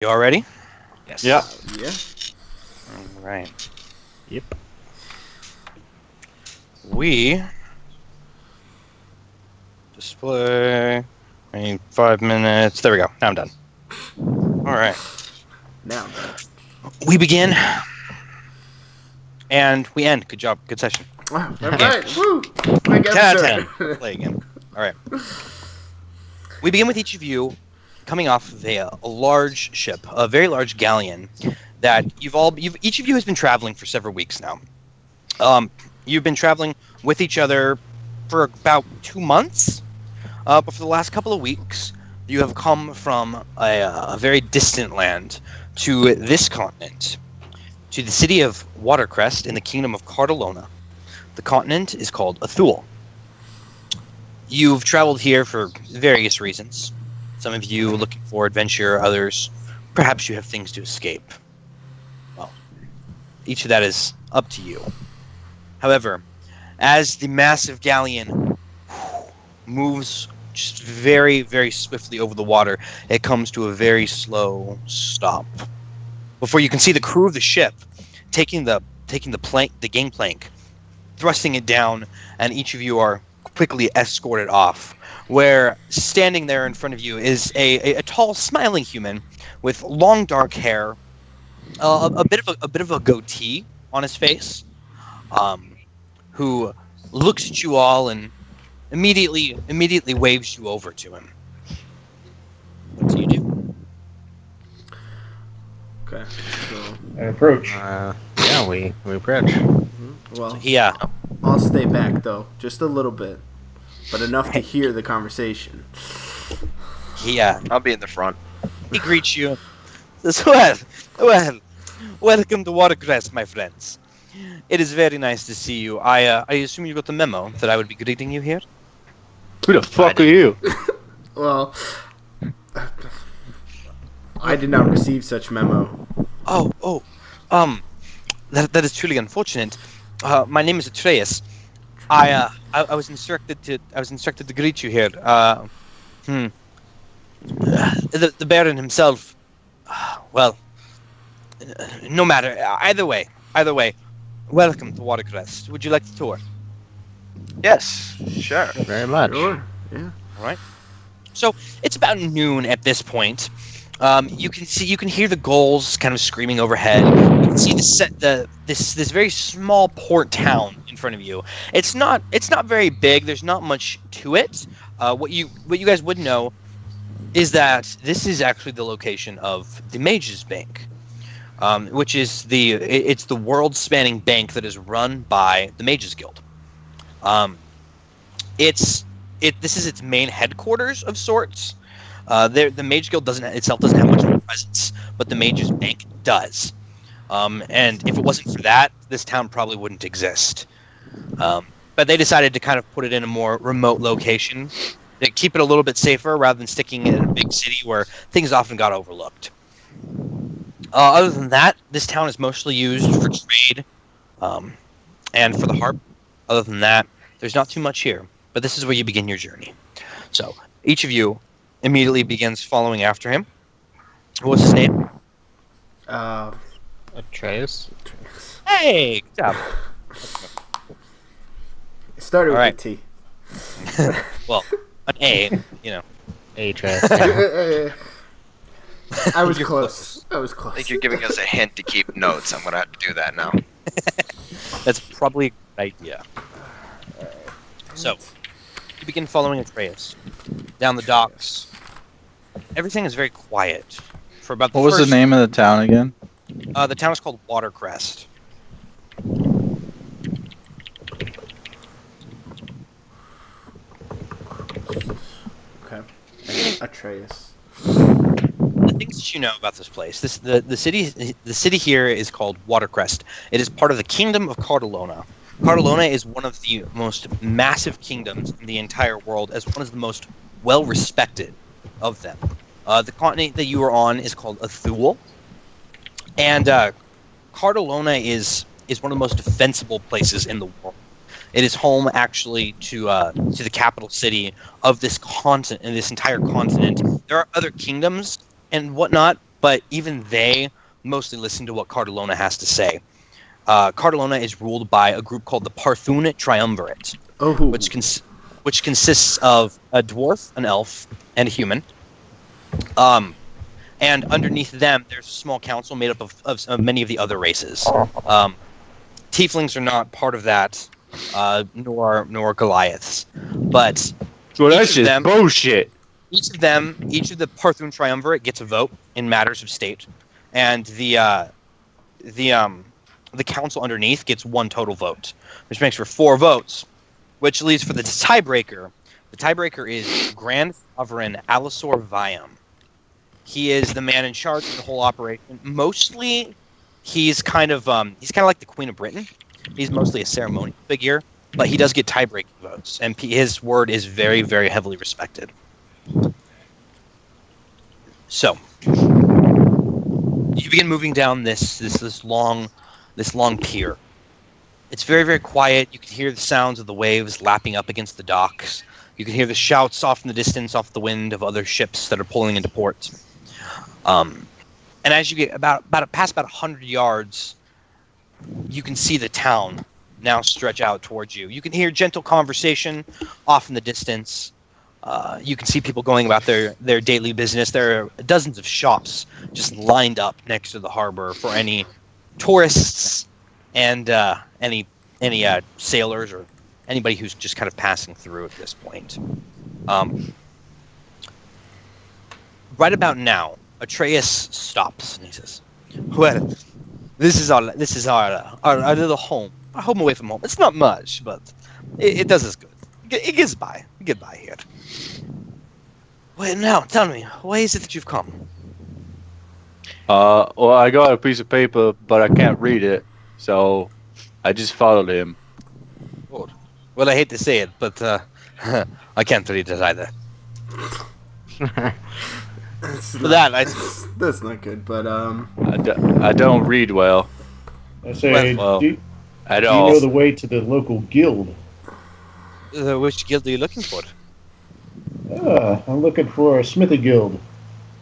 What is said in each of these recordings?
You all ready? Yes. Yeah. Yeah. All right. Yep. We display. I need 5 minutes. There we go. Now I'm done. All right. Now. We begin, and we end. Good job. Good session. All right. Woo. Quick 10 out of episode. 10. Play again. All right. We begin with each of you coming off of a large ship, a very large galleon that each of you has been traveling for several weeks now. You've been traveling with each other for about 2 months, but for the last couple of weeks, you have come from a very distant land to this continent, to the city of Watercrest in the kingdom of Cartalona. The continent is called Athul. You've traveled here for various reasons. Some of you looking for adventure, others, perhaps you have things to escape. Well, each of that is up to you. However, as the massive galleon moves just very, very swiftly over the water, it comes to a very slow stop. Before you can see the crew of the ship taking the gangplank, thrusting it down, and each of you are quickly escorted off. Where standing there in front of you is a tall, smiling human with long, dark hair, a bit of a goatee on his face, who looks at you all and immediately waves you over to him. What do you do? Okay. So, I approach. Yeah, we approach. well, Yeah. I'll stay back though, just a little bit, but enough to hear the conversation. I'll be in the front. He greets you. Says, welcome to Watercrest, my friends. It is very nice to see you. I assume you got the memo that I would be greeting you here? Who the fuck are you? Well, I did not receive such memo. That is truly unfortunate. My name is Atreus. I was instructed to greet you here. The Baron himself. Well, no matter. Either way. Welcome to Watercrest. Would you like the tour? Yes, sure. Very much. Sure. Yeah. All right. So it's about noon at this point. You can hear the gulls kind of screaming overhead. You can see this very small port town in front of you. It's not very big. There's not much to it. What you guys would know is that this is actually the location of the Mages Bank, which is the world-spanning bank that is run by the Mages Guild. This is its main headquarters of sorts. The Mage Guild doesn't have much of a presence, but the Mages Bank does. And if it wasn't for that, this town probably wouldn't exist. But they decided to kind of put it in a more remote location, to keep it a little bit safer rather than sticking it in a big city where things often got overlooked. Other than that, this town is mostly used for trade and for the harp. Other than that, there's not too much here. But this is where you begin your journey. So each of you immediately begins following after him. What's his name? Atreus. Hey, good job. It started with All right. a T. Well, an A, you know. Atreus. I was You're close. I was I close. think you're giving us a hint to keep notes. I'm gonna have to do that now. That's probably a good idea. So, you begin following Atreus down the docks. Everything is very quiet. For about What was the name of the town again? The town is called Watercrest. Okay. Atreus. The things that you know about this place, the city here is called Watercrest. It is part of the kingdom of Cartalona. Cartalona is one of the most massive kingdoms in the entire world, as one of the most well-respected of them. The continent that you are on is called Athul, and Cartalona is one of the most defensible places in the world. It is home, actually, to the capital city of this continent, and this entire continent. There are other kingdoms and whatnot but even they mostly listen to what Cartalona has to say. Cartalona is ruled by a group called the Parthun Triumvirate, which consists of a dwarf, an elf, and a human. And underneath them, there's a small council made up of many of the other races. Tieflings are not part of that, nor Goliaths. But Well, that's just bullshit. each of the Parthun Triumvirate gets a vote in matters of state, and the council underneath gets one total vote, which makes for 4 votes, which leaves for the tiebreaker. The tiebreaker is Grand Sovereign Alisor Viam. He is the man in charge of the whole operation. Mostly, he's kind of like the Queen of Britain. He's mostly a ceremonial figure, but he does get tie-breaking votes, and his word is very, very heavily respected. So, you begin moving down this long pier. It's very, very quiet. You can hear the sounds of the waves lapping up against the docks. You can hear the shouts off in the distance, off the wind, of other ships that are pulling into port. And as you get past about 100 yards, you can see the town now stretch out towards you. You can hear gentle conversation off in the distance. You can see people going about their daily business. There are dozens of shops just lined up next to the harbor for any tourists and any sailors or anybody who's just kind of passing through at this point. Right about now, Atreus stops and he says, "Well, this is our little home. Our home away from home. It's not much, but it does us good. It gets by. We get by here. Well, now tell me, why is it that you've come?" Well, I got a piece of paper, but I can't read it, so I just followed him. Good. Well, I hate to say it, but I can't read it either. For that, that's not good. But I don't read well. I say, Well, do you at all. know the way to the local guild? Which guild are you looking for? I'm looking for a smithy guild.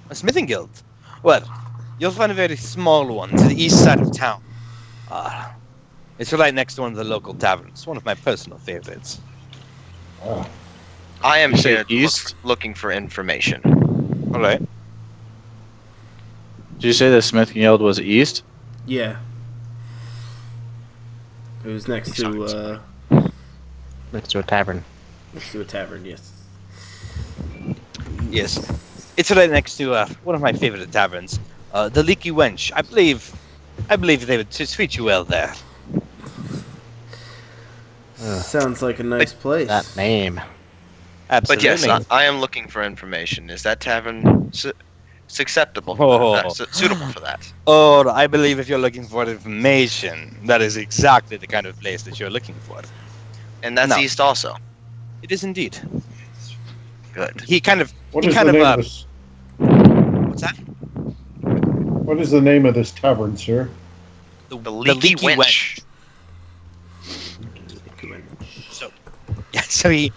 A smithing guild. Well, you'll find a very small one to the east side of town. It's right next to one of the local taverns. One of my personal favorites. I am You say here east? looking for information. All right. Did you say the Smith Guild was east? yeah, it was next to Next to a tavern. a tavern. Yes. Yes. It's right next to one of my favorite taverns, the Leaky Wench. I believe they would treat you well there. Sounds like a nice place. That name. Absolutely. But yes, I am looking for information. Is that tavern acceptable? Suitable for that? Oh, I believe if you're looking for information, that is exactly the kind of place that you're looking for. And that's No. east also. It is indeed. Good. He kind of. What he is kind the of. name of this? What's that? What is the name of this tavern, sir? The leaky wench. So, yeah. So he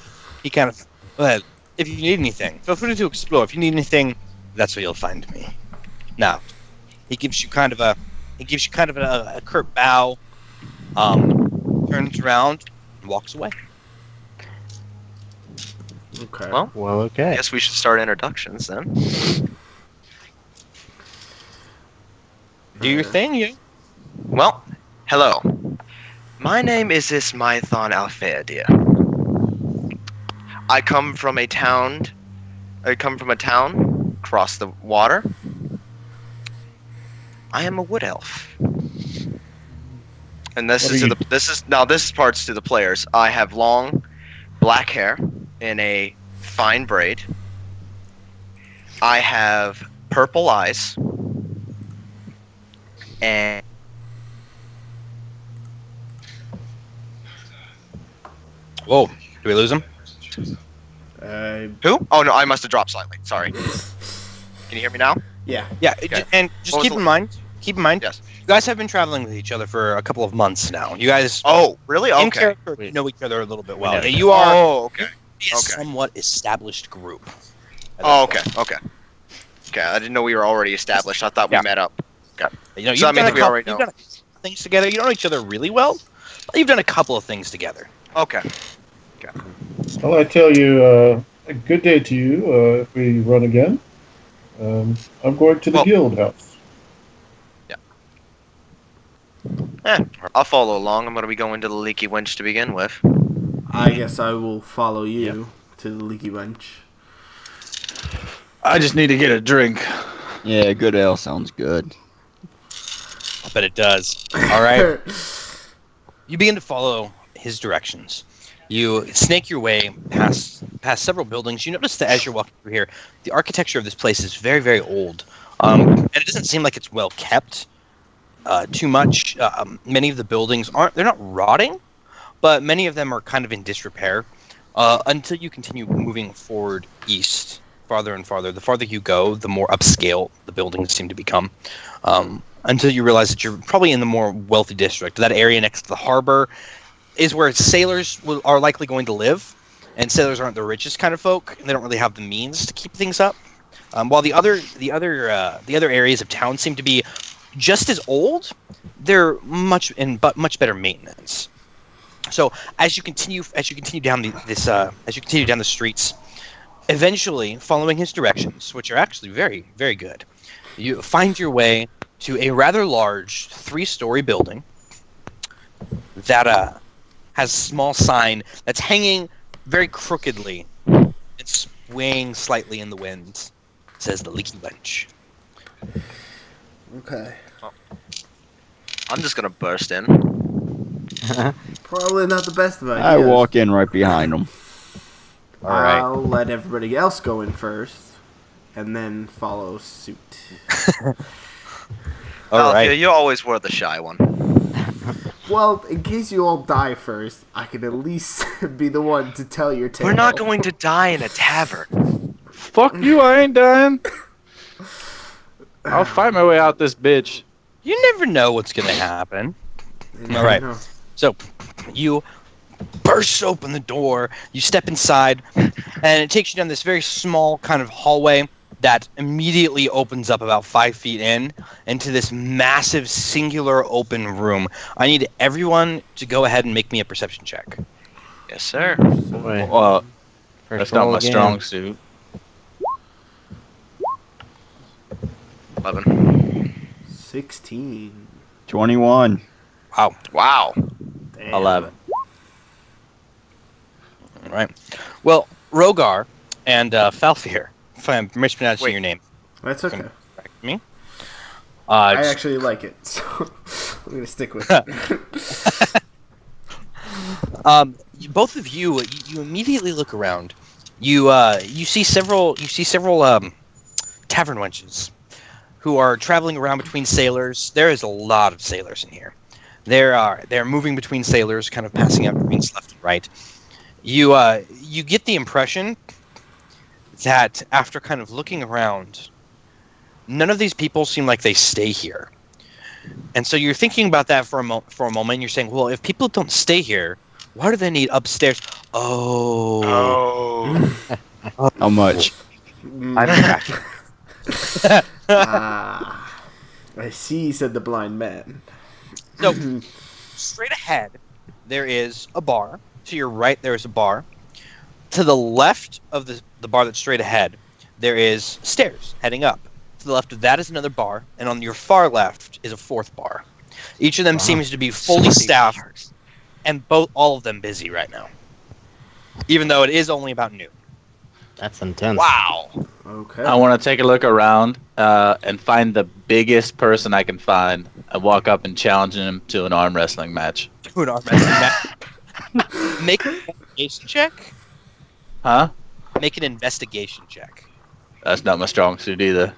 kind of. Well, if you need anything, feel free to explore. If you need anything, that's where you'll find me. Now, he gives you kind of a curt bow, turns around, and walks away. Okay. Well, Well, I okay. guess we should start introductions then. Do your thing, yeah. Well, hello. My name is Ismaithon Alfeadir. I come from a town across the water. I am a wood elf. And this is parts to the players. I have long black hair in a fine braid. I have purple eyes. And Whoa, do we lose him? who? Oh no, I must have dropped slightly. Sorry. Can you hear me now? Yeah. Yeah, Okay. and just What was keep in mind. Yes. You guys have been traveling with each other for a couple of months now. You guys, Oh, really? in Okay. character, Wait. know each other a little bit We well. know Yeah, each you are Oh, okay. a Okay. somewhat established group. Oh, okay. Okay. Okay, I didn't know we were already established. I thought we Yeah. met up. You know, So that means that we already know. you've done a couple things together. You don't know each other really well, but you've done a couple of things together. Okay. Well, I tell you, a good day to you if we run again. I'm going to the Well- guild house. I'll follow along. I'm going to be going to the Leaky Wench to begin with. I guess I will follow you to the Leaky Bench. I just need to get a drink. Yeah, good ale sounds good. I bet it does. All right. You begin to follow his directions. You snake your way past several buildings. You notice that as you're walking through here, the architecture of this place is very, very old, and it doesn't seem like it's well kept too much. Many of the buildings they're not rotting, but many of them are kind of in disrepair. Until you continue moving forward east, farther and farther. The farther you go, the more upscale the buildings seem to become. Until you realize that you're probably in the more wealthy district. That area next to the harbor is where sailors are likely going to live, and sailors aren't the richest kind of folk, and they don't really have the means to keep things up. While the other areas of town seem to be just as old, they're much better maintenance. So as you continue down the streets, eventually following his directions, which are actually very, very good, you find your way to a rather large 3-story building that has a small sign that's hanging very crookedly and swaying slightly in the wind. It says the Leaky Wench. Okay. I'm just going to burst in. Probably not the best of ideas. I walk in right behind them. All right. I'll let everybody else go in first, and then follow suit. All Althea, right. you always were the shy one. Well, in case you all die first, I can at least be the one to tell your tale. We're not going to die in a tavern. Fuck you, I ain't dying. I'll fight my way out this bitch. You never know what's going to happen. You All right. know. So, you burst open the door, you step inside, and it takes you down this very small kind of hallway that immediately opens up about 5 feet into this massive singular open room. I need everyone to go ahead and make me a perception check. Yes, sir. Boy. Well, First that's not roll my again. strong suit. 11. 16. 21. Wow. Damn. 11. All right. Well, Rogar and Falfir, if I'm mispronouncing Wait. your name, That's okay. correct me. I Just- actually like it, so I'm gonna stick with it. both of you immediately look around. You see several tavern wenches who are traveling around between sailors. There is a lot of sailors in here. They're moving between sailors, kind of passing out greens left and right. You get the impression that after kind of looking around, none of these people seem like they stay here. And so you're thinking about that for a moment. You're saying, well, if people don't stay here, why do they need upstairs? Oh. How much? I don't Ah, I see, said the blind man. So, straight ahead, there is a bar. To your right, there is a bar. To the left of the bar that's straight ahead, there is stairs heading up. To the left of that is another bar, and on your far left is a fourth bar. Each of them seems to be fully staffed, and all of them busy right now. Even though it is only about noon. That's intense. Wow. Okay. I want to take a look around and find the biggest person I can find and walk up and challenge him to an arm wrestling match. Do an arm wrestling match. Make an investigation check. Huh? Make an investigation check. That's not my strong suit either.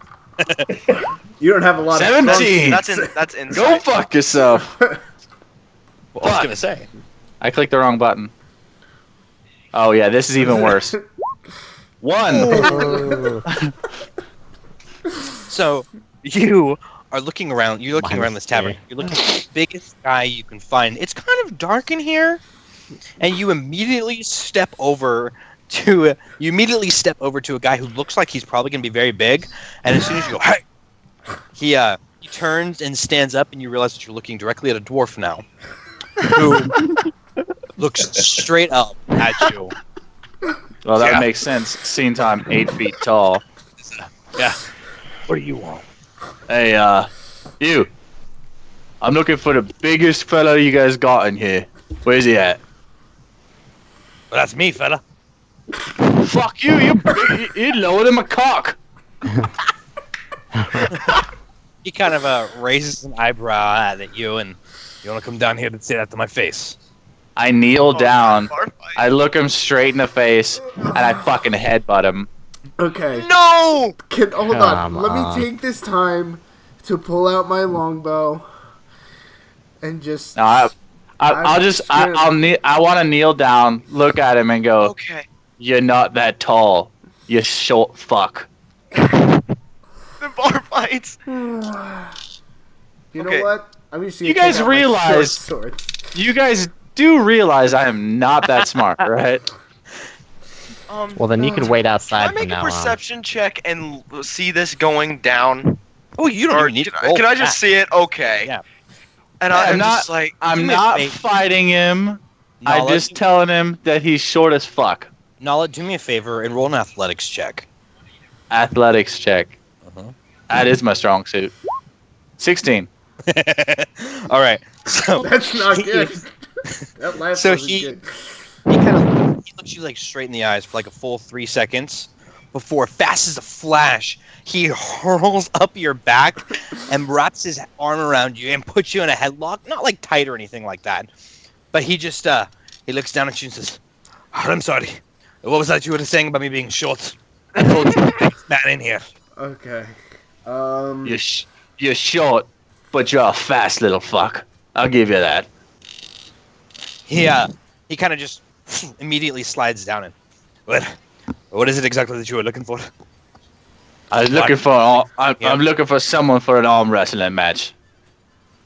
You don't have a lot 17. of That's Go insane. fuck yourself. Well, I was gonna say. I clicked the wrong button. Oh yeah, this is even worse. 1. So you are looking around. You're looking around this tavern. Minus You're looking for the biggest guy you can find. It's kind of dark in here, and you immediately step over you immediately step over to a guy who looks like he's probably going to be very big, and as soon as you go, hey, he turns and stands up, and you realize that you're looking directly at a dwarf now, who looks straight up at you. Well, that Yeah. makes sense. Scene time, 8 feet tall. Yeah. What do you want? Hey, you. I'm looking for the biggest fella you guys got in here. Where's he at? Well, that's me, fella. Fuck you, you big, you lower than my cock. He kind of raises an eyebrow at you, and you want to come down here to say that to my face. I kneel down. Bar fight. I look him straight in the face, and I fucking headbutt him. Okay. No! Hold on. Come Let on. me take this time to pull out my longbow and just. No, I want to kneel down, look at him, and go, Okay. "You're not that tall, you short fuck." The bar fights. You know Okay. what? I'm just gonna You take guys out my realize- short sword. You guys do realize I am not that smart, right? Well, then you can wait Can I outside from make a now on. perception check and see this going down? Oh, you don't Or even need can, to roll can I for just that. see it? Okay. Yeah. And Yeah, I'm I'm not- just like, I'm Do me a not favor. fighting him. I'm Nala, just telling him that he's short as fuck. Nala, do me a favor and roll an athletics check. Athletics check. Uh-huh. That is my strong suit. 16. All right. So That's not good. That last So wasn't he- good. he looks you like straight in the eyes for like a full 3 seconds before, fast as a flash, he hurls up your back and wraps his arm around you and puts you in a headlock. Not like tight or anything like that, but he just he looks down at you and says, "I'm sorry. What was that you were saying about me being short? I told you the biggest man in here." Okay. You're short, but you're a fast little fuck. I'll give you that. He kind of just immediately slides down and, what is it exactly that you were looking for? I was What? looking for. Yeah. I'm looking for someone for an arm wrestling match.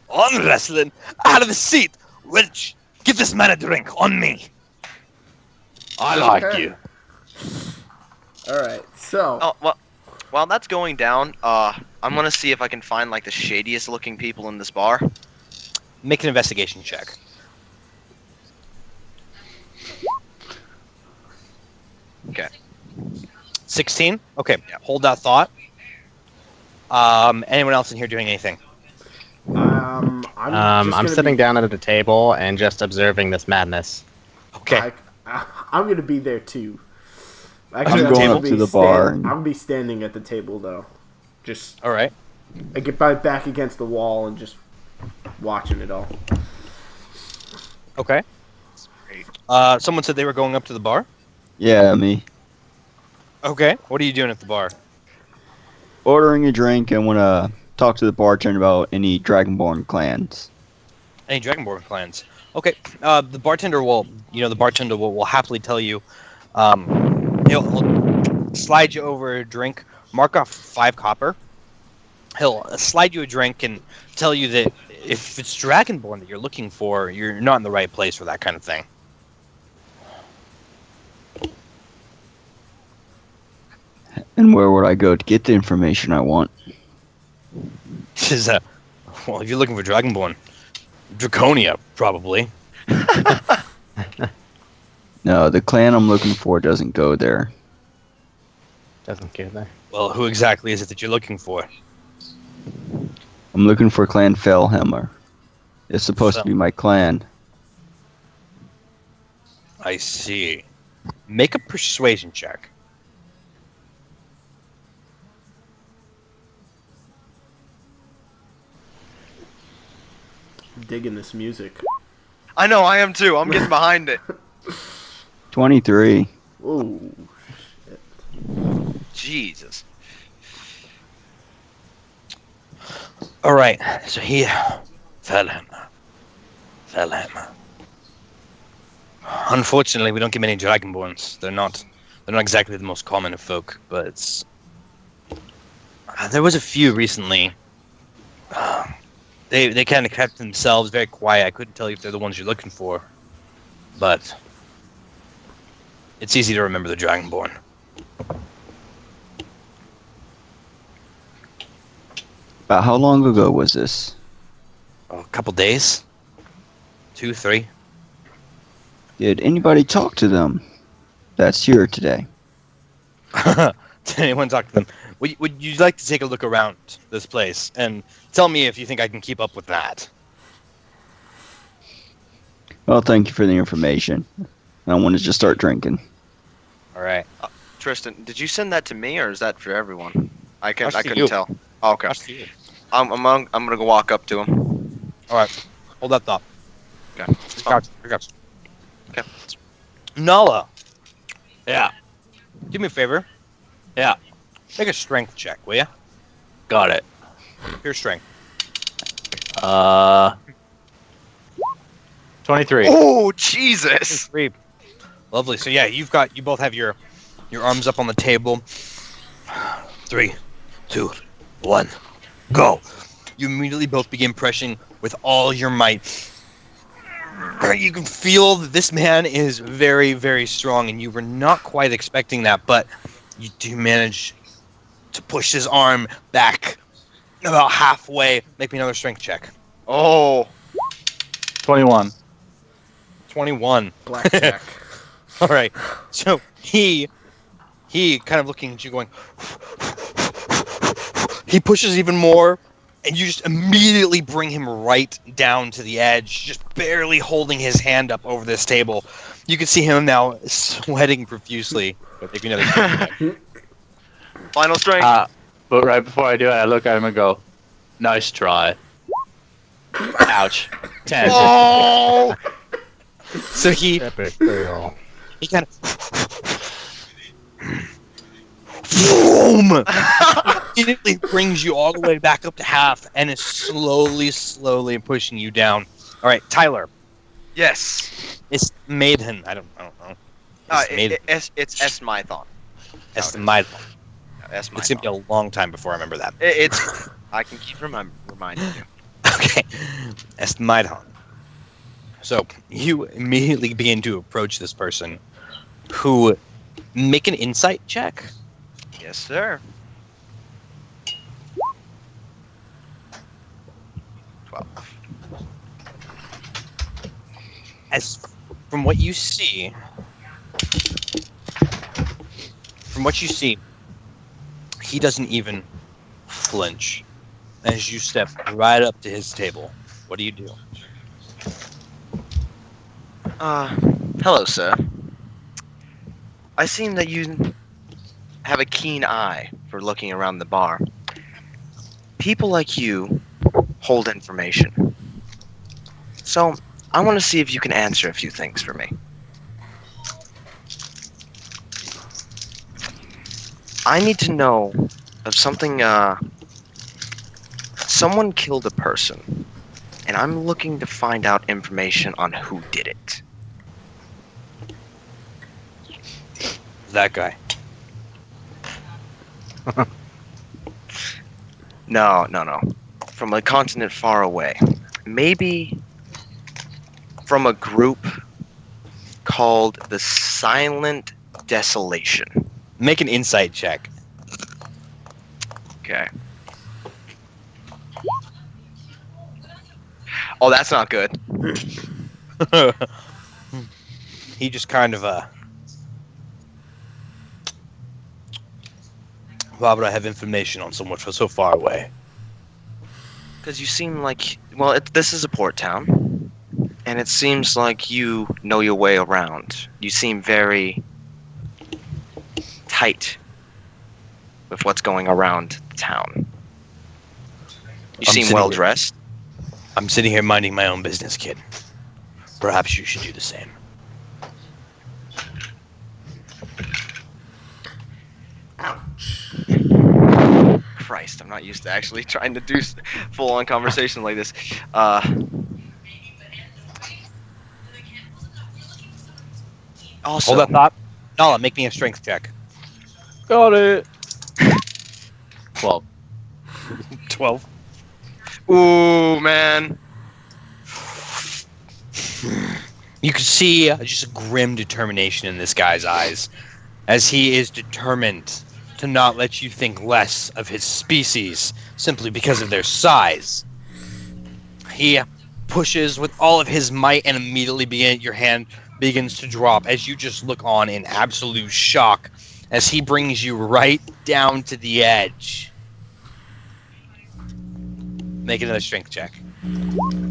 On wrestling, out of the seat, wench. Give this man a drink on me. I like Okay. you. All right. So. oh, well, while that's going down, I'm gonna see if I can find like the shadiest looking people in this bar. Make an investigation check. 16? Okay, Yeah. hold that thought. Anyone else in here doing anything? I'm I'm gonna sitting be, down at the table and just observing this madness. Okay. I'm gonna be there too. I'm Actually, going gonna up be to the bar I'm and- gonna be standing at the table though. Just All right. I get my back against the wall and just watching it all. Okay. Great. Someone said they were going up to the bar. Yeah, me. Okay. What are you doing at the bar? Ordering a drink and want to talk to the bartender about any Dragonborn clans. Any Dragonborn clans? Okay. The bartender will happily tell you. He'll slide you over a drink, mark off 5 copper. He'll slide you a drink and tell you that if it's Dragonborn that you're looking for, you're not in the right place for that kind of thing. And where would I go to get the information I want? He says, well, if you're looking for Dragonborn, Draconia, probably. No, the clan I'm looking for doesn't go there. Doesn't go there. Well, who exactly is it that you're looking for? I'm looking for Clan Fellhammer. It's supposed to be my clan. I see. Make a persuasion check. I'm digging this music. I know, I am too. I'm getting behind it. 23. Ooh. Jesus. All right. So he fell him. Unfortunately, we don't get many Dragonborns. They're not exactly the most common of folk. But it's, there was a few recently. They kind of kept themselves very quiet. I couldn't tell you if they're the ones you're looking for, but It's easy to remember the Dragonborn. About how long ago was this? A couple days? 2, 3? Did anybody talk to them that's here today? Did anyone talk to them? Would you like to take a look around this place and tell me if you think I can keep up with that? Well, thank you for the information. I wanted to start drinking. All right. Tristan, did you send that to me or is that for everyone? I That's to couldn't you. tell. Oh, okay. That's to you. I'm gonna go walk up to him. All right. Hold that thought. Okay. Regards. Okay. Nala, Yeah. do me a favor. Yeah. Make a strength check, will ya? Got it. Here's strength. 23. Oh Jesus! 3. Lovely. So yeah, you both have your arms up on the table. 3, 2, 1, go. You immediately both begin pressing with all your might. You can feel that this man is very, very strong, and you were not quite expecting that, but you do manage to push his arm back about halfway. Make me another strength check. Oh, 21. 21. Blackjack. All right. So he kind of looking at you going, he pushes even more, and you just immediately bring him right down to the edge, just barely holding his hand up over this table. You can see him now sweating profusely. But make me another strength check. final strength. But right before I do it, I look at him and go, nice try. Ouch. 10. Oh! So he Epic fail. kind of boom, immediately brings you all the way back up to half and is slowly pushing you down. All right, Tyler. Yes. It's Maiden. I don't know. It's Maiden. It's Esmython. It's the Maiden. Esmython. It's gonna be a long time before I remember that. It's. I can keep reminding you. Okay, it's the Maiden. So you immediately begin to approach this person, who make an insight check. Yes, sir. 12. As from what you see, he doesn't even flinch as you step right up to his table. What do you do? Hello, sir. I seem that you have a keen eye for looking around the bar. People like you hold information. So, I want to see if you can answer a few things for me. I need to know of something, someone killed a person, and I'm looking to find out information on who did it. That guy. No. From a continent far away. Maybe from a group called the Silent Desolation. Make an insight check. Okay. Oh, that's not good. He just kind of why would I have information on someone so far away? Because you seem like... Well, this is a port town. And it seems like you know your way around. You seem very tight with what's going around the town. You I'm seem sitting well here. dressed. I'm sitting here minding my own business, kid. Perhaps you should do the same. Ouch. Christ, I'm not used to actually trying to do full-on conversation like this. Also, Hold that thought. Nala, make me a strength check. Got it. 12. 12. ooh, man. You can see just a grim determination in this guy's eyes, as he is determined to not let you think less of his species simply because of their size. He pushes with all of his might, and immediately your hand begins to drop as you just look on in absolute shock as he brings you right down to the edge. Make another strength check.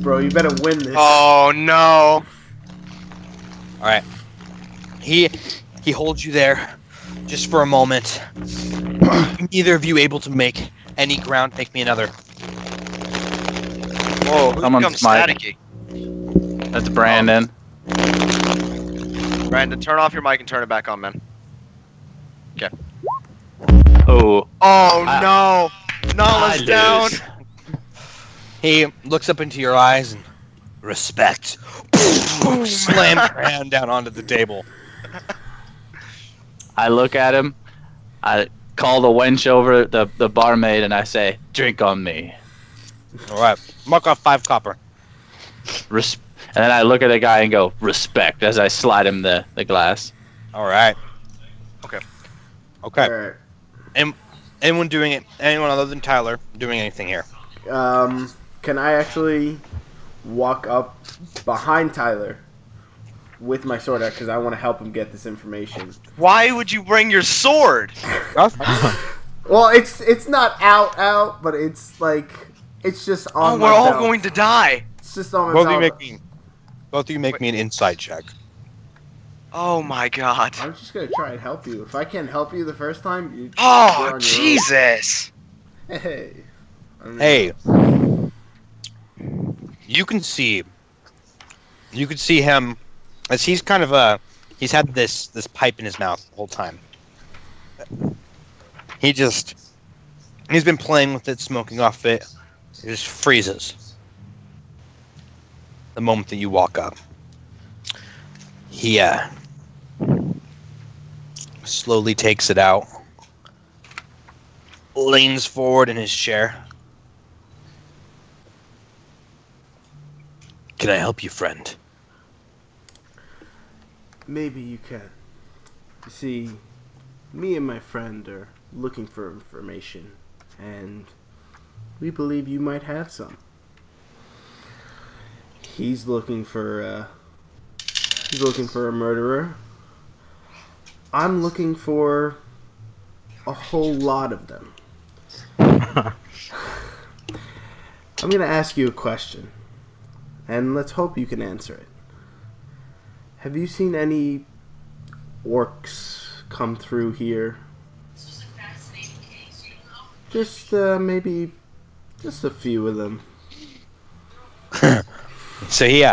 Bro, you better win this. Oh no! All right. He holds you there just for a moment. Neither of you able to make any ground. Make me another. Whoa, who Someone's becomes mic. staticky? That's Brandon. Brandon, turn off your mic and turn it back on, man. Oh, Oh no! Knock us I down! lose. He looks up into your eyes and respect. Slams your hand down onto the table. I look at him. I call the wench over, the barmaid, and I say, "Drink on me." All right. Mark off 5 copper. And then I look at the guy and go, "Respect," as I slide him the glass. All right. Okay. Okay. Alright. Anyone doing it? Anyone other than Tyler doing anything here? Can I actually walk up behind Tyler with my sword out because I want to help him get this information? Why would you bring your sword? Well, it's not out, but it's like it's just on. Oh, my we're all belt. going to die. It's just on my Both of belt. you make me an insight check. Oh my god. I'm just gonna try and help you. If I can't help you the first time, you're Oh, on your own. Jesus. Hey. I don't know. Hey, you can see him as he's kind of he's had this pipe in his mouth the whole time. He's been playing with it, smoking off it. It just freezes the moment that you walk up. He slowly takes it out, leans forward in his chair. Can I help you, friend? Maybe you can. You see, me and my friend are looking for information, and we believe you might have some. He's looking for a murderer. I'm looking for a whole lot of them. I'm gonna ask you a question, and let's hope you can answer it. Have you seen any orcs come through here? Just maybe just a few of them. So he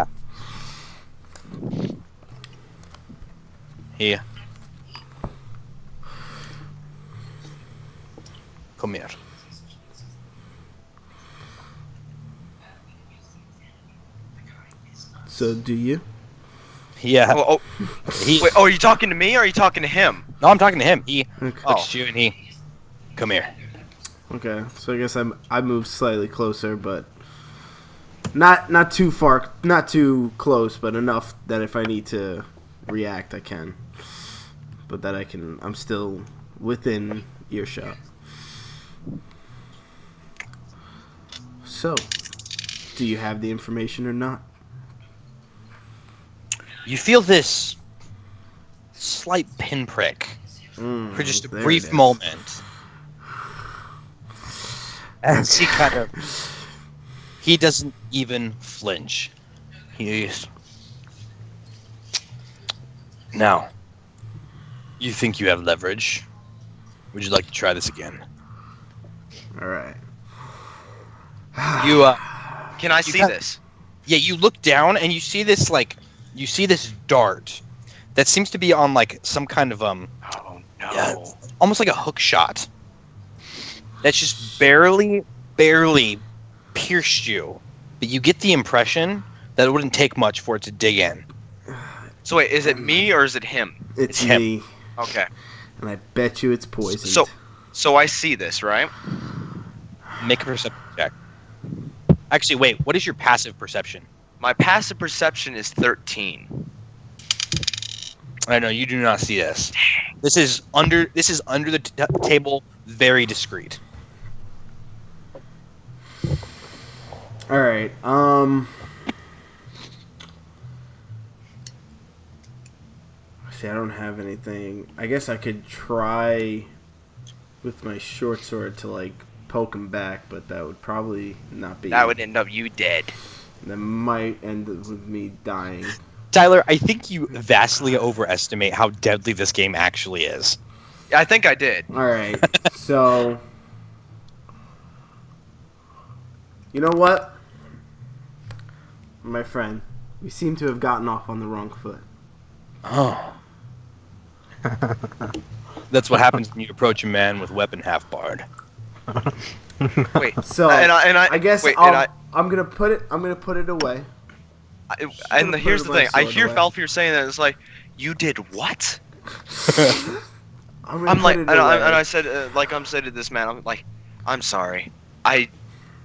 come here. So do you? Yeah. Oh, He, wait, oh, are you talking to me or are you talking to him? no, I'm talking to him. He Okay. looks at you and he, come here. Okay. So I guess I moved slightly closer, but not too far, not too close, but enough that if I need to react, I can. But that I'm still within earshot. So, do you have the information or not? You feel this slight pinprick for just a there it brief is. moment. As he doesn't even flinch. He's now. You think you have leverage? Would you like to try this again? All right. You Can I see got- this? yeah, you look down and you see this dart that seems to be on like some kind of Oh no. yeah, almost like a hook shot. That's just barely pierced you. But you get the impression that it wouldn't take much for it to dig in. So wait, is it me or is it him? It's him. me, Okay. and I bet you it's poisoned. So I see this, right? Make a perception check. Actually, wait, what is your passive perception? My passive perception is 13. I know you do not see this. This is under the table, very discreet. All right. See, I don't have anything. I guess I could try with my short sword to like poke him back, but that would probably not be. That would end up you dead. That might end with me dying. Tyler, I think you vastly overestimate how deadly this game actually is. I think I did. All right. So, you know what, my friend, we seem to have gotten off on the wrong foot. Oh. That's what happens when you approach a man with weapon half barred. Wait. So, I guess wait, I'm gonna put it away. Here's the thing. I hear away. Falfir saying that it's like, you did what? I'm I'm like, put and it away. I said, like I'm saying to this man, I'm like, I'm sorry. I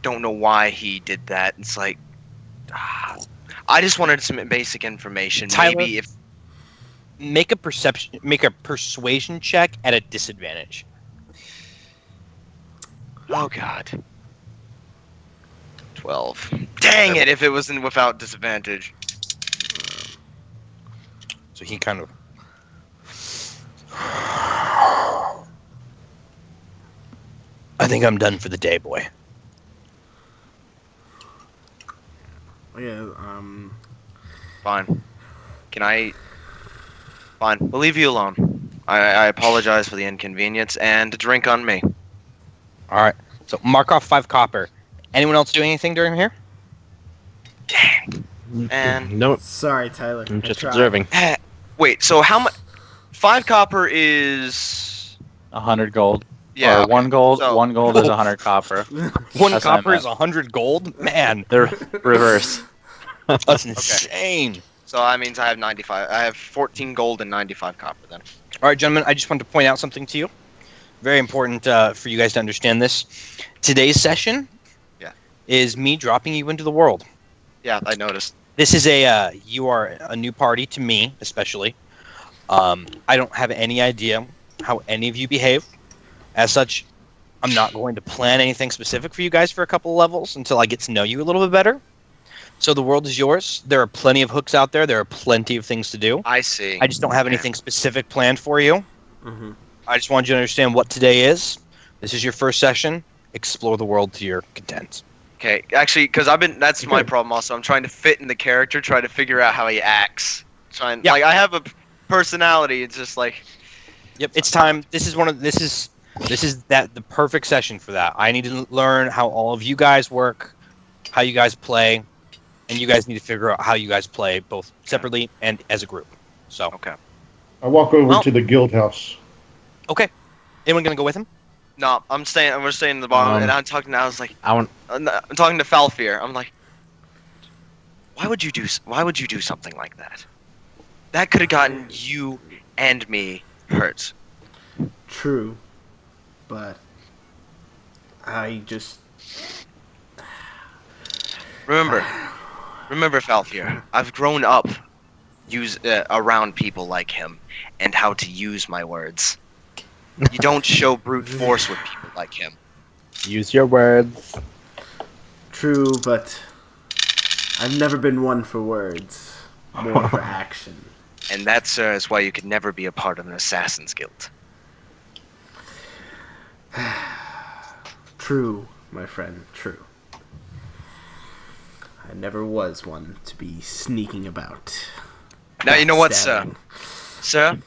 don't know why he did that. It's like, I just wanted some basic information. Tyler, Maybe if make a persuasion check at a disadvantage. Oh God. 12. Dang it! If it wasn't without disadvantage. So he kind of. I think I'm done for the day, boy. Yeah. Fine. Can I? Fine. We'll leave you alone. I apologize for the inconvenience, and a drink on me. All right. So mark off 5 copper. Anyone else doing anything during here? Dang. And Nope. Sorry, Tyler. I'm I just tried. observing. wait. So how much? 5 copper is 100 gold. yeah. Or 1 gold. So- 1 gold is 100 copper. 1 That's what I copper meant. is 100 gold? Man, The reverse. that's insane. So that means I have 95. I have 14 gold and 95 copper then. All right, gentlemen, I just wanted to point out something to you. Very important for you guys to understand this. Today's session is me dropping you into the world. Yeah, I noticed. This is you are a new party to me, especially. I don't have any idea how any of you behave. As such, I'm not going to plan anything specific for you guys for a couple of levels until I get to know you a little bit better. So the world is yours. There are plenty of hooks out there. There are plenty of things to do. I see. I just don't have anything specific planned for you. Mm-hmm. I just want you to understand what today is. This is your first session. Explore the world to your content. Okay, actually, because that's my problem also. I'm trying to fit in the character, try to figure out how he acts. Yeah. Like, I have a personality, it's just like... Yep, it's time. This is the perfect session for that. I need to learn how all of you guys work, how you guys play, and you guys need to figure out how you guys play both separately and as a group. So, Okay. I walk over Well- to the guild house. okay. Anyone gonna go with him? No, we're staying in the bottom, and I'm talking to I'm talking to Falfir. I'm like, why would you do something like that? That could have gotten you and me hurt. True, but I just Remember, Falfir, I've grown up around people like him and how to use my words. You don't show brute force with people like him. Use your words. true, but I've never been one for words, more for action. And that, sir, is why you could never be a part of an assassin's guild. True, my friend, true. I never was one to be sneaking about. Now, you know what, sir? Backstabbing. Sir?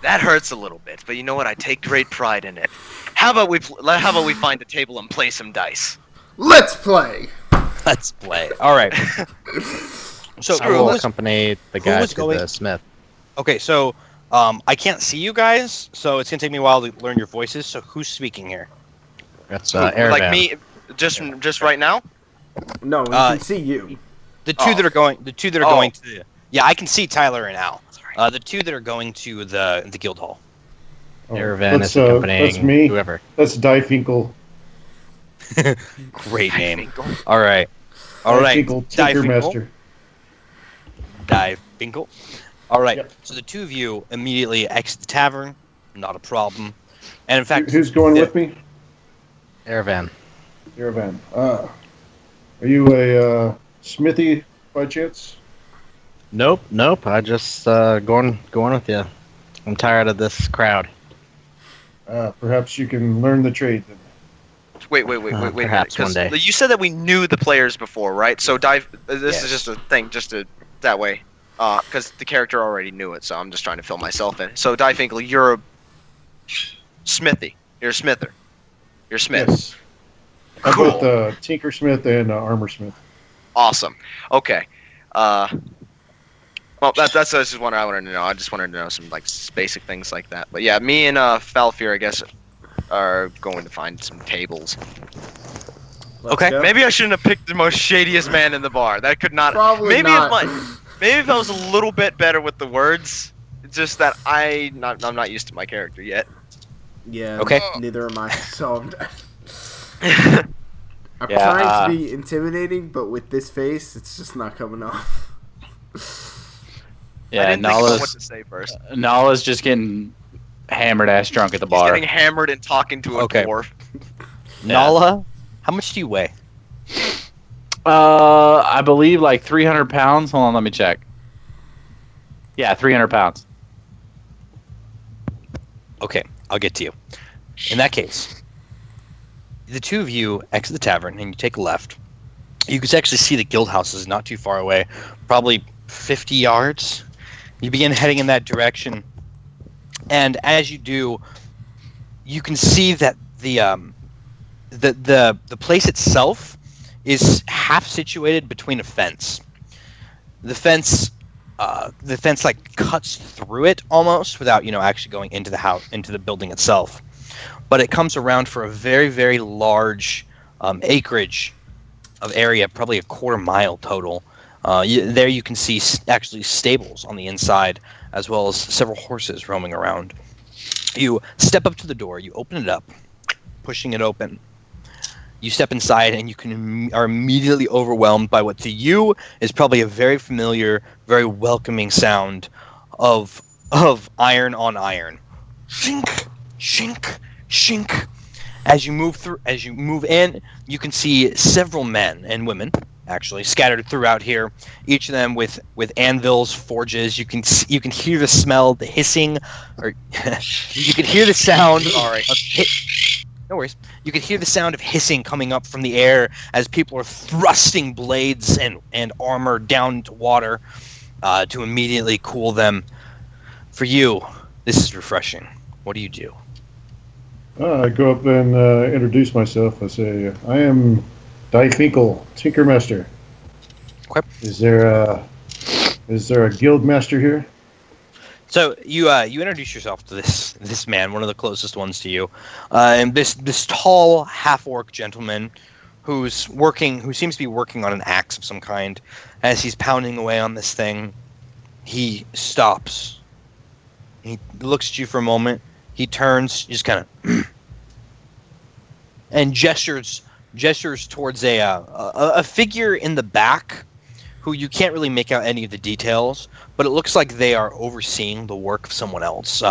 That hurts a little bit, but you know what? I take great pride in it. How about we find a table and play some dice? Let's play! Let's play. All right. So I will accompany the guy was to going- the smith. Okay, so I can't see you guys, so it's gonna take me a while to learn your voices. So who's speaking here? That's Like Aravan. me, just right now? No, we Uh, can see you. The two that are going. The two that are Oh. going to the. Yeah, I can see Tyler and Al. The two that are going to the guild hall. Oh, Aravan that's, is accompanying that's me. whoever. That's Diefinkel. Great name. All right. All right. Diefinkel, Diefinkel. Tinkermaster. Diefinkel. All right. Yep. So the two of you immediately exit the tavern. Not a problem. And in fact, Who's going with me? Caravan. Caravan. Are you a smithy by chance? Nope. I just going with you. I'm tired of this crowd. Perhaps you can learn the trade then. Wait a minute. Perhaps one 'Cause day. you said that we knew the players before, right? So dive. This Yes. is just a thing, just to that way. Because the character already knew it, so I'm just trying to fill myself in. So Die Finkel, you're a smithy. You're a smither. You're a smith. Yes. I'm Cool. both tinkersmith and armorsmith. Awesome. Okay. Well, that's just what I wanted to know. I just wanted to know some like basic things like that. But yeah, me and Falfir, I guess, are going to find some tables. Let's Okay, go. Maybe I shouldn't have picked the most shadiest man in the bar. That could not. Probably maybe not. Maybe if I was a little bit better with the words. It's just that I'm not used to my character yet. Yeah. Okay. Neither am I. So I'm Yeah, trying to be intimidating, but with this face, it's just not coming off. I Yeah, didn't think about what Nala's to say first. just getting hammered ass drunk at the He's bar. getting hammered and talking to a Okay. dwarf. Nala, how much do you weigh? I believe like 300 pounds. Hold on, let me check. Yeah, 300 pounds. Okay, I'll get to you. In that case, the two of you exit the tavern and you take a left. You can actually see the guild houses not too far away, probably 50 yards. You begin heading in that direction, and as you do, you can see that the place itself is half situated between a fence. The fence like cuts through it almost without actually going into the house, into the building itself. But it comes around for a very, very large acreage of area, probably a quarter mile total. There you can see actually stables on the inside, as well as several horses roaming around. You step up to the door, you open it up, pushing it open. You step inside and you are immediately overwhelmed by what to you is probably a very familiar, very welcoming sound of iron on iron. Shink, shink, shink. As you move in, you can see several men and women actually scattered throughout here. Each of them with anvils, forges. You can hear the smell, the hissing, or you can hear the sound. Sorry. No worries. You can hear the sound of hissing coming up from the air as people are thrusting blades and armor down into water to immediately cool them. For you, this is refreshing. What do you do? I go up and introduce myself. I say, I am Die Finkel, Tinkermaster. Okay. Is there a guild master here? So you introduce yourself to this man, one of the closest ones to you, and this tall half-orc gentleman who seems to be working on an axe of some kind. As he's pounding away on this thing, he stops. He looks at you for a moment. He turns, just kind of, and gestures towards a figure in the back, who you can't really make out any of the details, but it looks like they are overseeing the work of someone else.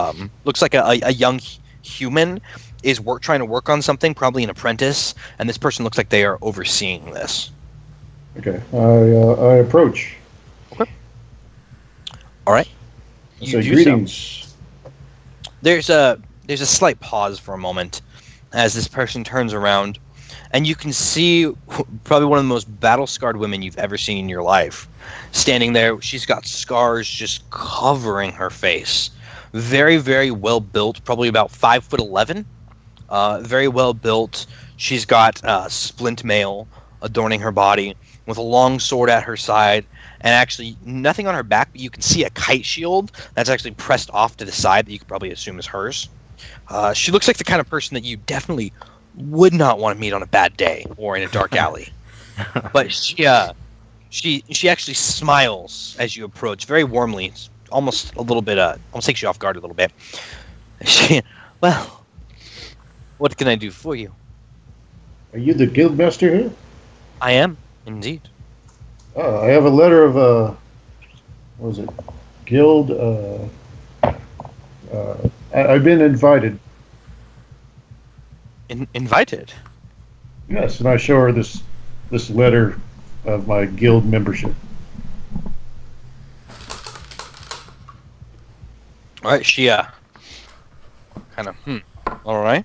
Looks like a young human is trying to work on something, probably an apprentice, and this person looks like they are overseeing this. Okay. I approach. All right. I You say, do so. greetings. There's a slight pause for a moment as this person turns around, and you can see probably one of the most battle-scarred women you've ever seen in your life. Standing there, she's got scars just covering her face. Very, very well built, probably about 5'11". Very well built. She's got splint mail adorning her body, with a long sword at her side, and actually nothing on her back, but you can see a kite shield that's actually pressed off to the side that you could probably assume is hers. She looks like the kind of person that you definitely would not want to meet on a bad day or in a dark alley. But she actually smiles as you approach very warmly. It's almost a little bit almost takes you off guard a little bit. Well, what can I do for you? Are you the guild master here? I am indeed. I have a letter of what was it? guild. I've been invited. Invited. Yes, and I show her this letter of my guild membership. All right, she kind of all right.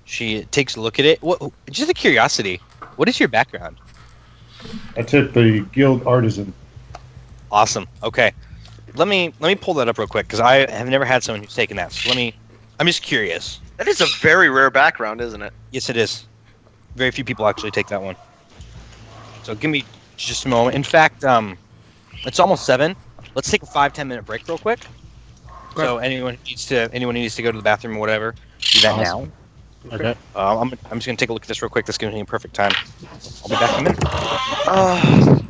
She takes a look at it. What? Just a curiosity. What is your background? I took the guild artisan. Awesome. Okay. Let me pull that up real quick because I have never had someone who's taken that. So I'm just curious. That is a very rare background, isn't it? Yes, it is. Very few people actually take that one. So give me just a moment. In fact, it's almost 7. Let's take a 5-10 minute break real quick. So anyone who needs to go to the bathroom or whatever, do that now. Okay. I'm just gonna take a look at this real quick. This gives me a perfect time. I'll be back in a minute.